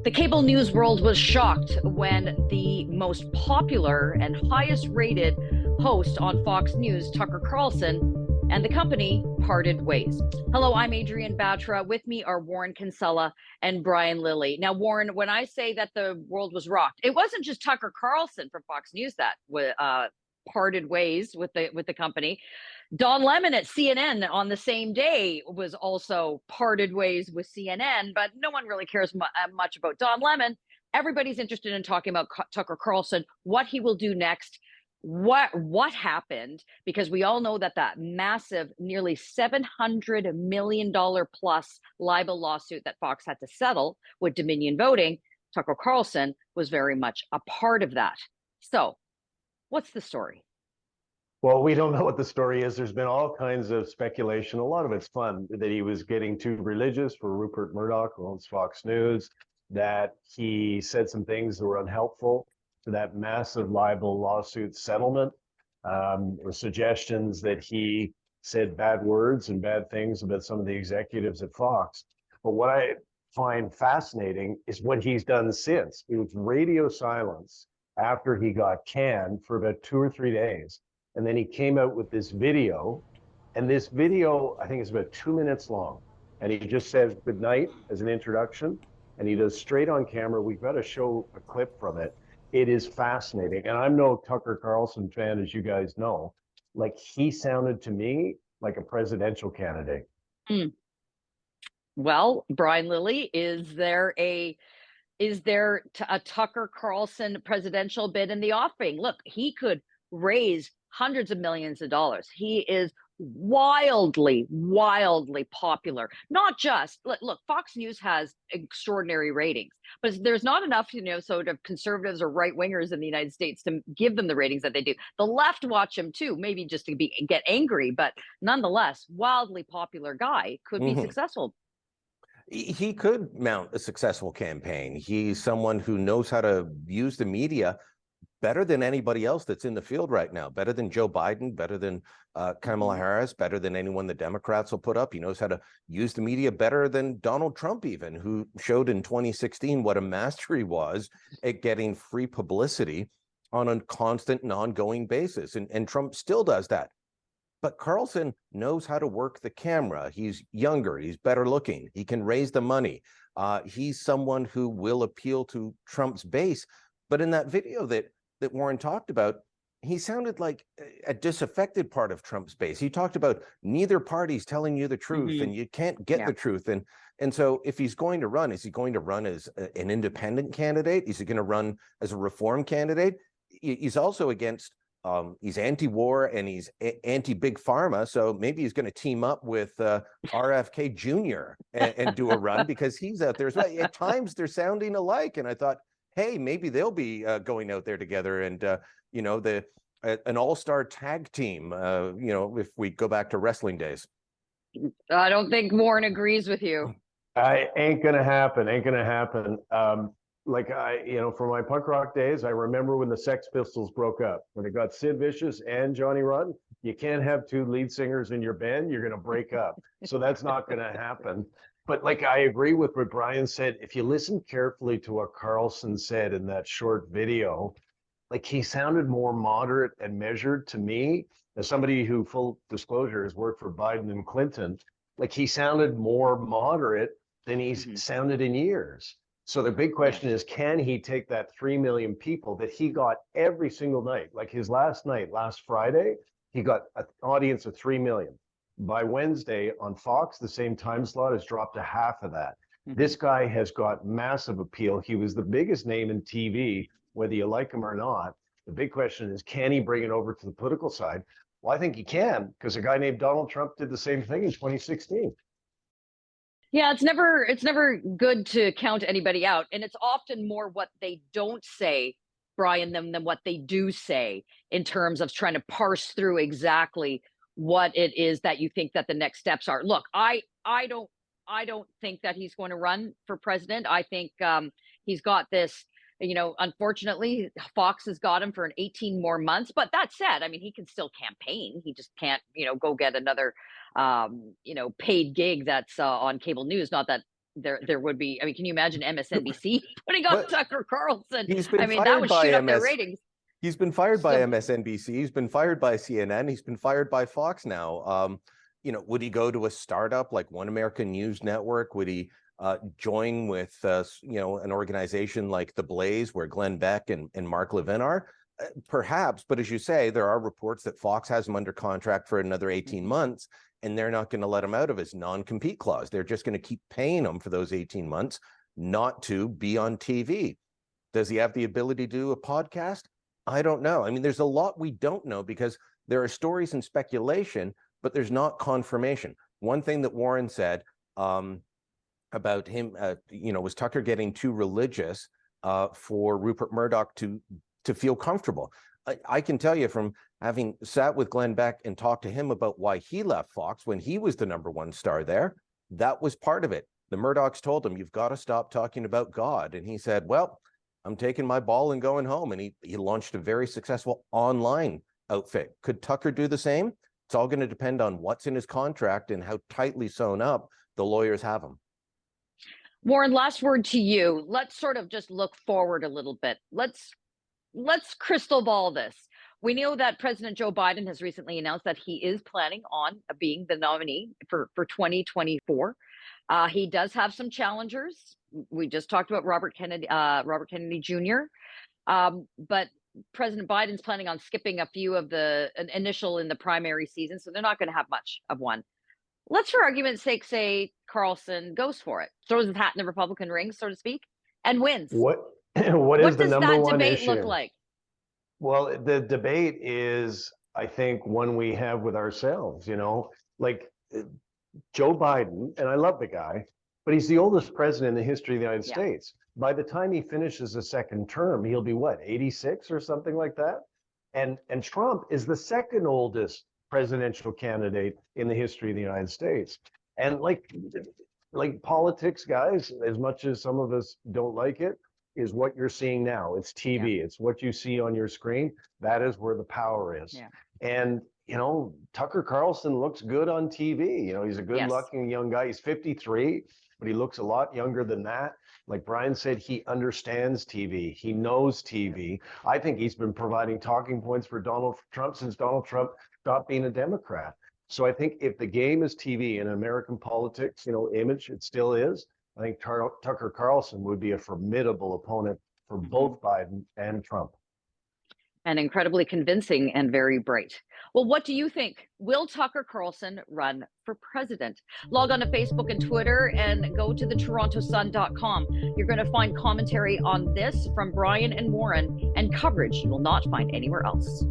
The cable news world was shocked when the most popular and highest rated host on Fox News, Tucker Carlson, and the company parted ways. Hello, I'm Adrienne Batra. With me are Warren Kinsella and Brian Lilley. Now, Warren, when I say that the world was rocked, it wasn't just Tucker Carlson from Fox News that parted ways with the company. Don Lemon at CNN on the same day was also parted ways with CNN, but no one really cares much about Don Lemon. Everybody's interested in talking about Tucker Carlson, what he will do next, what happened, because we all know that massive, nearly $700 million plus libel lawsuit that Fox had to settle with Dominion Voting, Tucker Carlson was very much a part of that. So, what's the story? Well, we don't know what the story is. There's been all kinds of speculation. A lot of it's fun that he was getting too religious for Rupert Murdoch, who owns Fox News, that he said some things that were unhelpful to that massive libel lawsuit settlement, or suggestions that he said bad words and bad things about some of the executives at Fox. But what I find fascinating is what he's done since. It was radio silence after he got canned for about 2 or 3 days. And then he came out with this video, and this video, I think, is about 2 minutes long. And he just says good night as an introduction, and he does straight on camera. We've got to show a clip from it. It is fascinating. And I'm no Tucker Carlson fan, as you guys know. Like, he sounded to me like a presidential candidate. Well, Brian Lilley, is there a Tucker Carlson presidential bid in the offing? Look, he could raise hundreds of millions of dollars. He is wildly popular. Not just, look, Fox News has extraordinary ratings, but there's not enough, sort of conservatives or right wingers in the United States to give them the ratings that they do. The left watch him too, maybe just to get angry, but nonetheless, wildly popular guy, could be successful. He could mount a successful campaign. He's someone who knows how to use the media better than anybody else that's in the field right now, better than Joe Biden, better than Kamala Harris, better than anyone the Democrats will put up. He knows how to use the media better than Donald Trump, even, who showed in 2016 what a master he was at getting free publicity on a constant and ongoing basis. And Trump still does that. But Carlson knows how to work the camera. He's younger, he's better looking, he can raise the money. He's someone who will appeal to Trump's base. But in that video that Warren talked about, he sounded like a disaffected part of Trump's base. He talked about neither party's telling you the truth, and you can't get the truth. And so if he's going to run, is he going to run as an independent candidate? Is he going to run as a reform candidate? He's also against, he's anti-war and he's anti-big pharma. So maybe he's going to team up with RFK Jr. and do a run, because he's out there as well. At times they're sounding alike. And I thought, hey, maybe they'll be going out there together, and an all-star tag team. If we go back to wrestling days. I don't think Warren agrees with you. Ain't gonna happen. Ain't gonna happen. From my punk rock days, I remember when the Sex Pistols broke up. When it got Sid Vicious and Johnny Rotten, you can't have two lead singers in your band. You're gonna break up. So that's not gonna happen. But I agree with what Brian said. If you listen carefully to what Carlson said in that short video, he sounded more moderate and measured to me. As somebody who, full disclosure, has worked for Biden and Clinton, he sounded more moderate than he's sounded in years. So the big question is, can he take that 3 million people that he got every single night? Like his last night, last Friday, he got an audience of 3 million. By Wednesday on Fox, the same time slot has dropped to half of that. This guy has got massive appeal. He was the biggest name in TV, whether you like him or not. The big question is, can he bring it over to the political side? Well, I think he can, because a guy named Donald Trump did the same thing in 2016. Yeah, it's never good to count anybody out. And it's often more what they don't say, Brian, than what they do say, in terms of trying to parse through exactly what it is that you think that the next steps are. Look, I don't think that he's going to run for president. I think he's got this, unfortunately, Fox has got him for 18 more months. But that said, I mean, he can still campaign. He just can't, go get another, paid gig that's on cable news. Not that there would be. I mean, can you imagine MSNBC putting on But Tucker Carlson? he's been I mean, that fired would by shoot up their MS. ratings. He's been fired by So- MSNBC. He's been fired by CNN. He's been fired by Fox now. You know, would he go to a startup like One American News Network? Would he join with, you know, an organization like The Blaze, where Glenn Beck and Mark Levin are? Perhaps, but as you say, there are reports that Fox has him under contract for another 18 months, and they're not going to let him out of his non-compete clause. They're just going to keep paying him for those 18 months not to be on TV. Does he have the ability to do a podcast? I don't know. I mean, there's a lot we don't know because there are stories and speculation, but there's not confirmation. One thing that Warren said about him, you know, was Tucker getting too religious for Rupert Murdoch to feel comfortable. I can tell you from having sat with Glenn Beck and talked to him about why he left Fox when he was the #1 star there, that was part of it. The Murdochs told him, you've got to stop talking about God. And he said, well, I'm taking my ball and going home. And he launched a very successful online outfit. Could Tucker do the same? It's all going to depend on what's in his contract and how tightly sewn up the lawyers have him. Warren, last word to you. Let's sort of just look forward a little bit. Let's crystal ball this. We know that President Joe Biden has recently announced that he is planning on being the nominee for 2024. He does have some challengers. We just talked about Robert Kennedy Jr. But President Biden's planning on skipping a few of the initial in the primary season, so they're not going to have much of one. Let's, for argument's sake, say Carlson goes for it, throws his hat in the Republican ring, so to speak, and wins. What is the does number that one debate issue? look like? Well, the debate is, I think, one we have with ourselves, you know, like Joe Biden, and I love the guy, but he's the oldest president in the history of the United States. By the time he finishes a second term, he'll be what, 86 or something like that? And Trump is the second oldest presidential candidate in the history of the United States. And like politics, guys, as much as some of us don't like it, is what you're seeing now. It's TV. It's what you see on your screen. That is where the power is. Yeah. And, you know, Tucker Carlson looks good on TV. You know, he's a good-looking young guy. He's 53, but he looks a lot younger than that. Like Brian said, he understands TV. He knows TV. I think he's been providing talking points for Donald Trump since Donald Trump stopped being a Democrat. So I think if the game is TV in American politics, you know, image, it still is. I think Tucker Carlson would be a formidable opponent for both Biden and Trump. And incredibly convincing and very bright. Well, what do you think? Will Tucker Carlson run for president? Log on to Facebook and Twitter and go to theTorontoSun.com. You're going to find commentary on this from Brian and Warren and coverage you will not find anywhere else.